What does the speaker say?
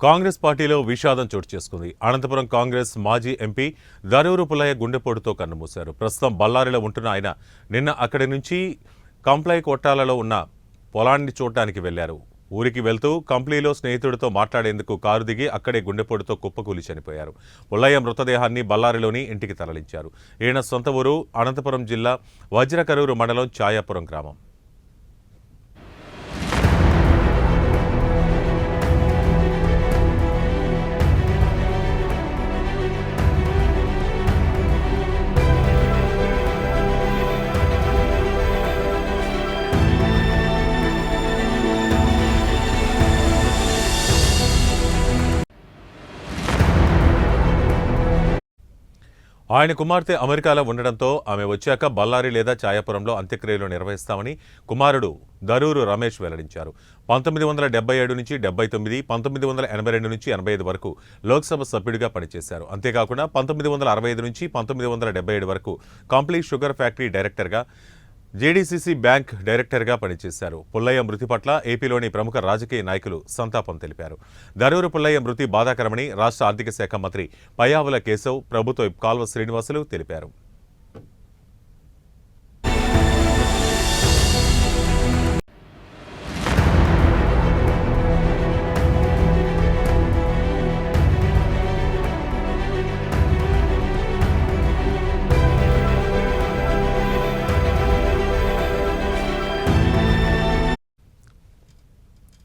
కాంగ్రెస్ పార్టీలో విషాదం చోటు చేసుకుంది. అనంతపురం కాంగ్రెస్ మాజీ ఎంపీ దరూరు పుల్లయ్య గుండెపోటుతో కన్నుమూశారు. ప్రస్తుతం బళ్ళారిలో ఉంటున్న ఆయన నిన్న అక్కడి నుంచి కంప్లై కొట్టాలలో ఉన్న పొలాన్ని చూడటానికి వెళ్లారు. ఊరికి వెళ్తూ కంప్లీలో స్నేహితుడితో మాట్లాడేందుకు కారు దిగి అక్కడే గుండెపోటుతో కుప్పకూలి చనిపోయారు. పుల్లయ్య మృతదేహాన్ని బళ్ళారిలోని ఇంటికి తరలించారు. ఈయన సొంత ఊరు అనంతపురం జిల్లా వజ్రకరూరు మండలం ఛాయాపురం గ్రామం. ఆయన కుమార్తె అమెరికాలో ఉండడంతో ఆమె వచ్చాక బళ్ళారి లేదా ఛాయాపురంలో అంత్యక్రియలు నిర్వహిస్తామని కుమారుడు దరూరు రమేష్ వెల్లడించారు. 1977 నుంచి 79, 1982 నుంచి 85 వరకు లోక్సభ సభ్యుడిగా పనిచేశారు. అంతేకాకుండా 1965 నుంచి 1977 వరకు కంప్లీట్ షుగర్ ఫ్యాక్టరీ డైరెక్టర్గా, జేడీసీసీ బ్యాంక్ డైరెక్టర్గా పనిచేశారు. పుల్లయ్య మృతి పట్ల ఏపీలోని ప్రముఖ రాజకీయ నాయకులు సంతాపం తెలిపారు. దరూరు పుల్లయ్య మృతి బాధాకరమని రాష్ట్ర ఆర్థిక శాఖ మంత్రి పయ్యావుల కేశవ్, ప్రభుత్వ కాల్వ శ్రీనివాసులు తెలిపారు.